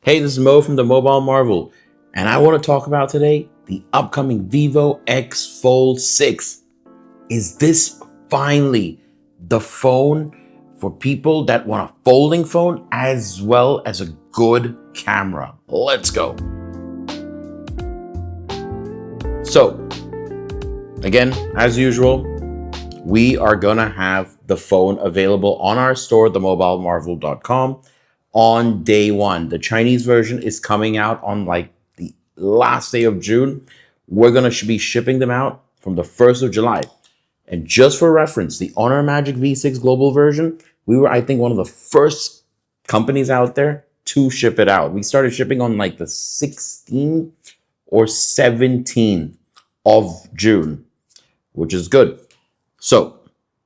Hey, this is Mo from the Mobile Marvel, and I want to talk about today the upcoming Vivo X Fold 6. Is this finally the phone for people that want a folding phone as well as a good camera? Let's go. So, again, as usual, we are gonna have the phone available on our store, themobilemarvel.com, on day one. The Chinese version is coming out on like the last day of June. We're gonna be shipping them out from the 1st of July. And just for reference, the Honor Magic V6 global version, we were, I think, one of the first companies out there to ship it out. We started shipping on like the 16th or 17th of June, which is good. So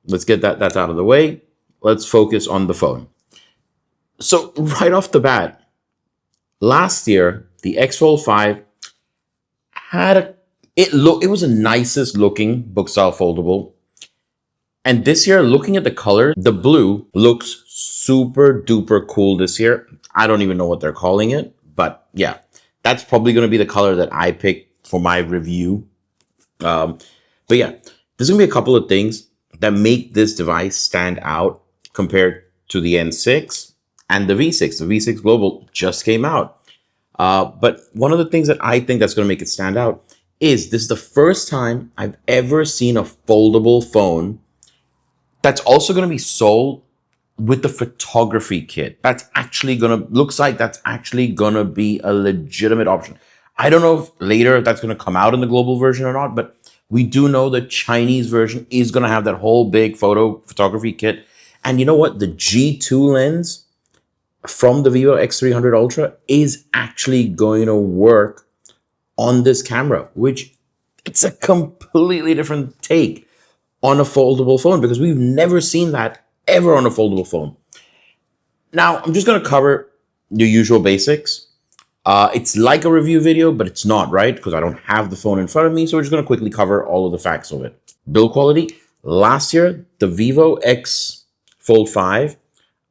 let's get that's out of the way. Let's focus on the phone. So right off the bat, last year, the X Fold 5 had it was the nicest looking book style foldable. And this year, looking at the color, the blue looks super duper cool this year. I don't even know what they're calling it, but yeah, that's probably going to be the color that I picked for my review. But yeah, there's going to be a couple of things that make this device stand out compared to the N6 and the V6. The V6 Global just came out. But one of the things that I think that's going to make it stand out is this is the first time I've ever seen a foldable phone that's also going to be sold with the photography kit. That's actually looks like that's actually going to be a legitimate option. I don't know if later that's going to come out in the global version or not, but we do know the Chinese version is going to have that whole big photography kit. And you know what? The G2 lens from the Vivo X300 Ultra is actually going to work on this camera, which it's a completely different take on a foldable phone because we've never seen that ever on a foldable phone. Now, I'm just going to cover the usual basics. It's like a review video, but it's not, right? Because I don't have the phone in front of me. So we're just going to quickly cover all of the facts of it. Build quality. Last year, the Vivo X Fold 5,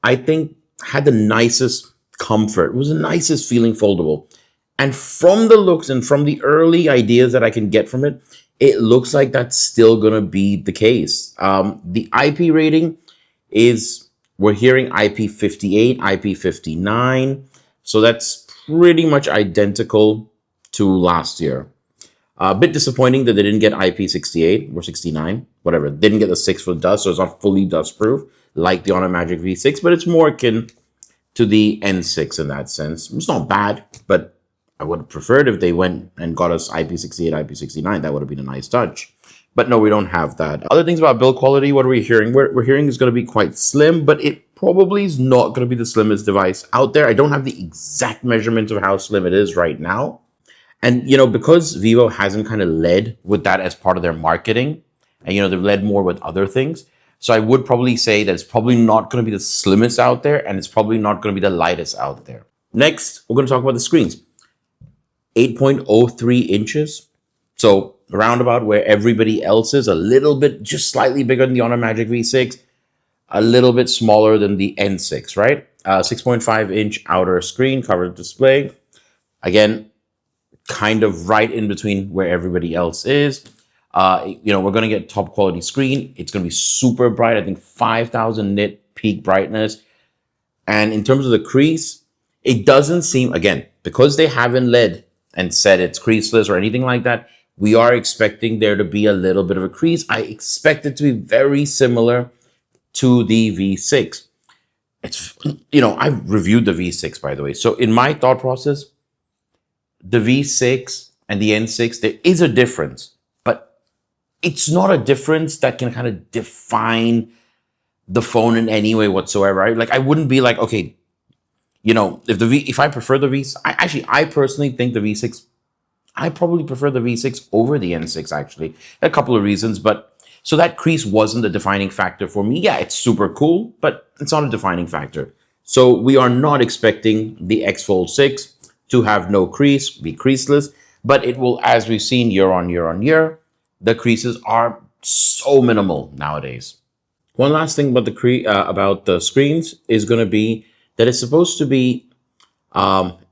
I think, had the nicest comfort. It was the nicest feeling foldable. And from the looks and from the early ideas that I can get from it, it looks like that's still going to be the case. The IP rating is, we're hearing IP58, IP59. So that's pretty much identical to last year. A bit disappointing that they didn't get IP68 or 69, whatever. They didn't get the 6 for dust, so it's not fully dust proof like the Honor Magic V6, but it's more akin to the N6 in that sense. It's not bad, but I would have preferred if they went and got us IP68, IP69. That would have been a nice touch. But no, we don't have that. Other things about build quality, what are we hearing? We're hearing it's going to be quite slim, but it probably is not going to be the slimmest device out there. I don't have the exact measurement of how slim it is right now. And, you know, because Vivo hasn't kind of led with that as part of their marketing, and, you know, they've led more with other things. So I would probably say that it's probably not going to be the slimmest out there, and it's probably not going to be the lightest out there. Next, we're going to talk about the screens. 8.03 inches. So around about where everybody else is, a little bit, just slightly bigger than the Honor Magic V6, a little bit smaller than the N6, right? 6.5 inch outer screen, covered display. Again, kind of right in between where everybody else is. You know, we're going to get top quality screen. It's going to be super bright. I think 5,000 nit peak brightness. And in terms of the crease, it doesn't seem, again, because they haven't led and said it's creaseless or anything like that, we are expecting there to be a little bit of a crease. I expect it to be very similar to the V6. It's, you know, I've reviewed the V6, by the way. So in my thought process, the V6 and the N6, there is a difference, but it's not a difference that can kind of define the phone in any way whatsoever. Right? Like, I wouldn't be like, okay, you know, if I prefer the V6, I personally think the V6, I probably prefer the V6 over the N6, actually. A couple of reasons, but so that crease wasn't the defining factor for me. Yeah, it's super cool, but it's not a defining factor. So we are not expecting the X Fold 6 to have no crease, be creaseless, but it will, as we've seen year on year on year, the creases are so minimal nowadays. One last thing about the screens is going to be that it's supposed to be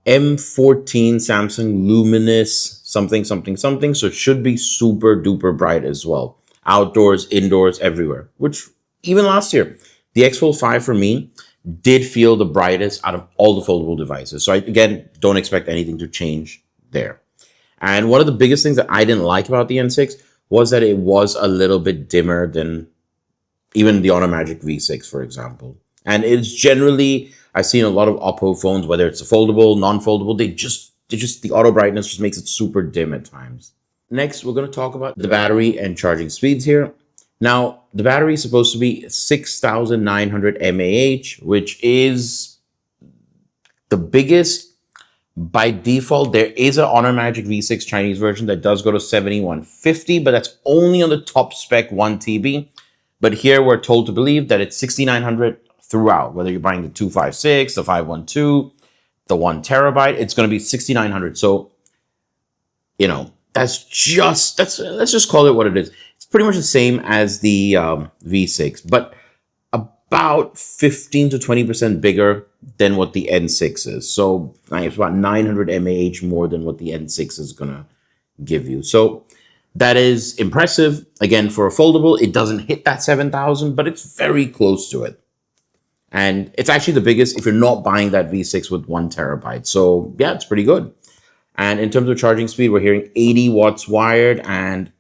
M14 Samsung luminous something something something, so it should be super duper bright as well, outdoors, indoors, everywhere. Which even last year, the X Fold 5 for me did feel the brightest out of all the foldable devices. So I, again, don't expect anything to change there. And one of the biggest things that I didn't like about the N6 was that it was a little bit dimmer than even the Automagic V6, for example. And it's generally, I've seen a lot of Oppo phones, whether it's a foldable, non-foldable, the auto brightness just makes it super dim at times. Next, we're going to talk about the battery and charging speeds here. Now, the battery is supposed to be 6,900 mAh, which is the biggest. By default, there is an Automagic V6 Chinese version that does go to 7150, but that's only on the top spec 1 TB. But here we're told to believe that it's 6,900 throughout, whether you're buying the 256, the 512, the 1 terabyte, it's going to be 6,900. So, you know, let's just call it what it is. It's pretty much the same as the V6, but about 15 to 20% bigger than what the N6 is. So it's about 900 mAh more than what the N6 is going to give you. So that is impressive. Again, for a foldable, it doesn't hit that 7,000, but it's very close to it. And it's actually the biggest if you're not buying that V6 with 1 terabyte. So yeah, it's pretty good. And in terms of charging speed, we're hearing 80 watts wired and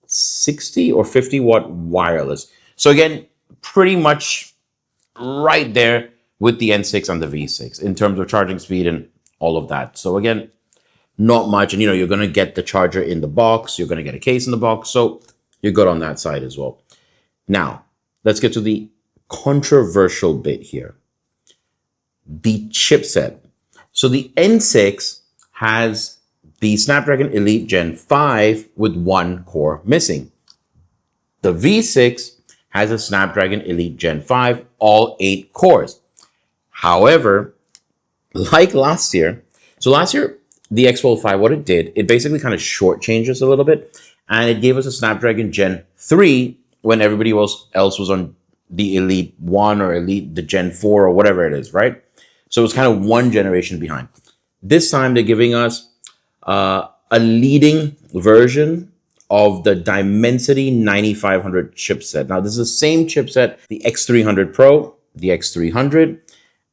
60 or 50 watt wireless. So again, pretty much right there with the N6 and the V6 in terms of charging speed and all of that. So again, not much. And, you know, you're going to get the charger in the box. You're going to get a case in the box. So you're good on that side as well. Now, let's get to the controversial bit here. The chipset. So the N6 has the Snapdragon Elite Gen 5 with 1 core missing. The V6 has a Snapdragon Elite Gen 5, all 8 cores. However, like last year, so last year, the X Fold 5, what it did, it basically kind of shortchanged us a little bit, and it gave us a Snapdragon Gen 3 when everybody else was on the Elite 1 or Elite, the Gen 4 or whatever it is, right? So it was kind of one generation behind. This time, they're giving us a leading version of the Dimensity 9500 chipset. Now, this is the same chipset, the X300 Pro, the X300,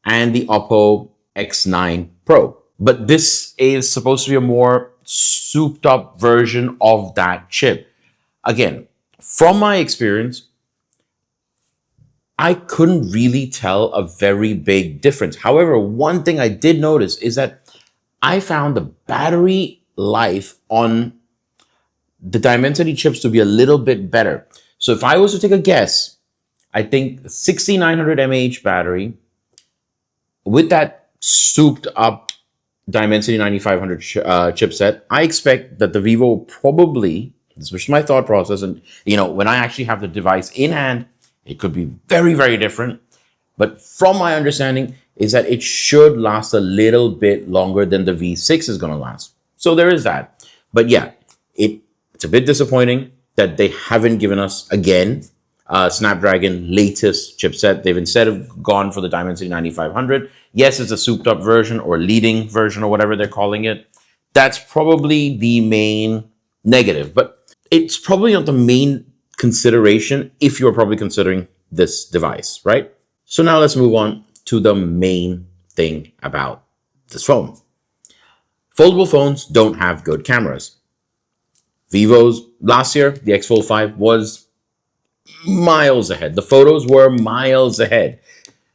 and the Oppo X9 Pro. But this is supposed to be a more souped up version of that chip. Again, from my experience, I couldn't really tell a very big difference. However, one thing I did notice is that I found the battery life on the Dimensity chips to be a little bit better. So if I was to take a guess, I think 6,900 mAh battery with that souped up Dimensity 9500 chipset, I expect that the Vivo probably, this was my thought process, and you know, when I actually have the device in hand, it could be very, very different. But from my understanding is that it should last a little bit longer than the V6 is going to last. So there is that. But yeah, it's a bit disappointing that they haven't given us, again, Snapdragon latest chipset. They've instead of gone for the Dimensity 9500. Yes, it's a souped up version or leading version or whatever they're calling it. That's probably the main negative, but it's probably not the main consideration if you're probably considering this device, right? So now let's move on to the main thing about this phone. Foldable phones don't have good cameras. Vivo's last year, the X Fold 5 was miles ahead. The photos were miles ahead.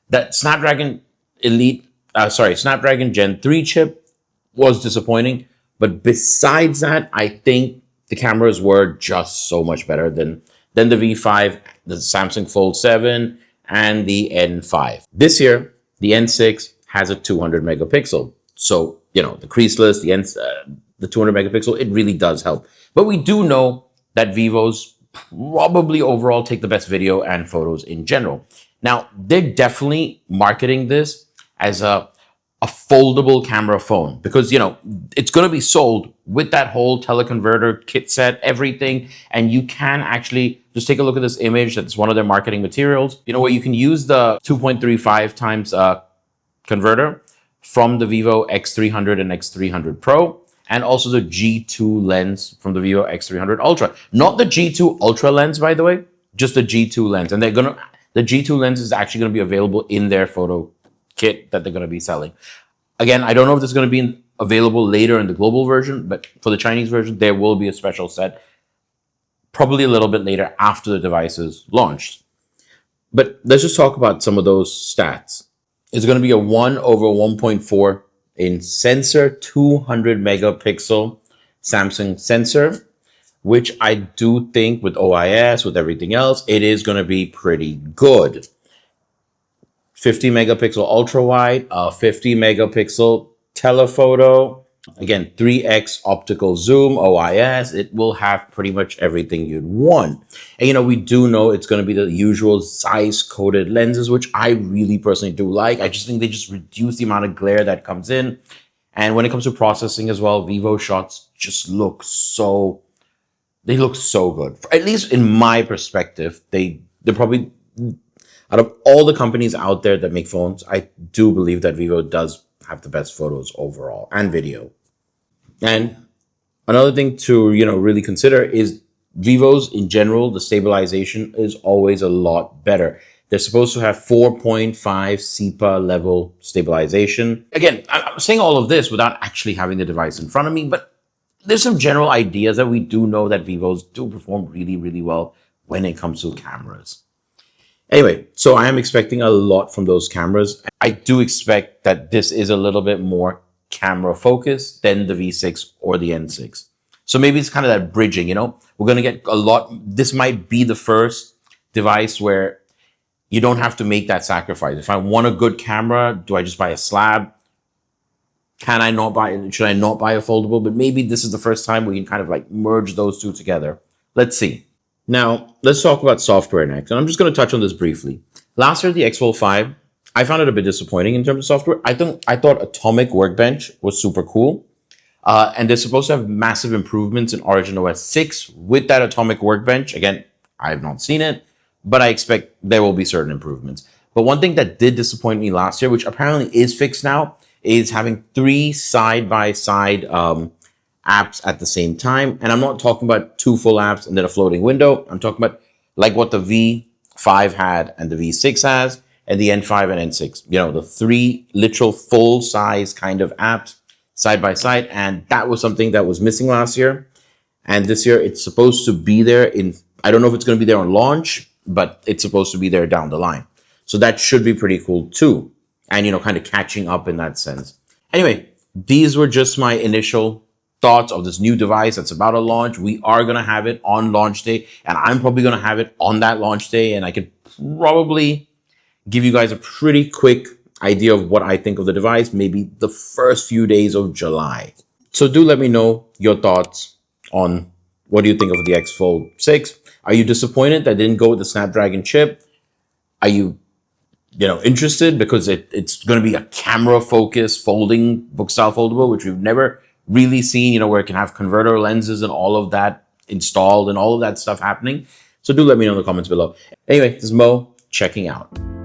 That Snapdragon Snapdragon Gen 3 chip was disappointing. But besides that, I think the cameras were just so much better than the V5, the Samsung Fold 7, and the N5. This year, the N6 has a 200 megapixel. So, you know, the creaseless, the 200 megapixel, it really does help. But we do know that Vivo's probably overall take the best video and photos in general. Now, they're definitely marketing this as a foldable camera phone because, you know, it's going to be sold with that whole teleconverter kit set, everything. And you can actually just take a look at this image. That's one of their marketing materials, you know, where you can use the 2.35 times converter from the Vivo X300 and X300 Pro, and also the G2 lens from the Vivo X300 Ultra. Not the G2 Ultra lens, by the way, just the G2 lens. And the G2 lens is actually gonna be available in their photo kit that they're gonna be selling. Again, I don't know if this is gonna be available later in the global version, but for the Chinese version, there will be a special set, probably a little bit later after the device is launched. But let's just talk about some of those stats. It's going to be a 1/1.4 in sensor, 200 megapixel Samsung sensor, which I do think with OIS, with everything else, it is going to be pretty good. 50 megapixel ultra wide, 50 megapixel telephoto. Again, 3x optical zoom, OIS. It will have pretty much everything you'd want. And we do know it's going to be the usual size coded lenses, which I really personally do like. I just think they just reduce the amount of glare that comes in. And when it comes to processing as well, Vivo shots just look so good. At least in my perspective, they're probably, out of all the companies out there that make phones, I do believe that Vivo does have the best photos overall and video. And another thing to, really consider is Vivo's in general, the stabilization is always a lot better. They're supposed to have 4.5 CEPA level stabilization. Again, I'm saying all of this without actually having the device in front of me, but there's some general ideas that we do know that Vivos do perform really, really well when it comes to cameras. Anyway, so I am expecting a lot from those cameras. I do expect that this is a little bit more camera focused than the V6 or the N6. So maybe it's kind of that bridging, we're going to get a lot. This might be the first device where you don't have to make that sacrifice. If I want a good camera, do I just buy a slab? Should I not buy a foldable? But maybe this is the first time we can kind of like merge those two together. Let's see. Now, let's talk about software next. And I'm just going to touch on this briefly. Last year, the X Fold 5, I found it a bit disappointing in terms of software. I thought Atomic Workbench was super cool. And they're supposed to have massive improvements in Origin OS 6 with that Atomic Workbench. Again, I have not seen it, but I expect there will be certain improvements. But one thing that did disappoint me last year, which apparently is fixed now, is having 3 side-by-side apps at the same time. And I'm not talking about 2 full apps and then a floating window. I'm talking about like what the V5 had and the V6 has, and the N5 and N6. The 3 literal full-size kind of apps side by side. And that was something that was missing last year. And this year it's supposed to be there I don't know if it's going to be there on launch, but it's supposed to be there down the line. So that should be pretty cool too. And, kind of catching up in that sense. Anyway, these were just my initial thoughts of this new device that's about to launch. We are going to have it on launch day, and I'm probably going to have it on that launch day. And I could probably give you guys a pretty quick idea of what I think of the device, maybe the first few days of July. So do let me know your thoughts on what do you think of the X Fold 6. Are you disappointed that I didn't go with the Snapdragon chip? Are you interested because it's going to be a camera-focused folding book-style foldable, which we've never really seen, where it can have converter lenses and all of that installed and all of that stuff happening. So do let me know in the comments below. Anyway, this is Mo checking out.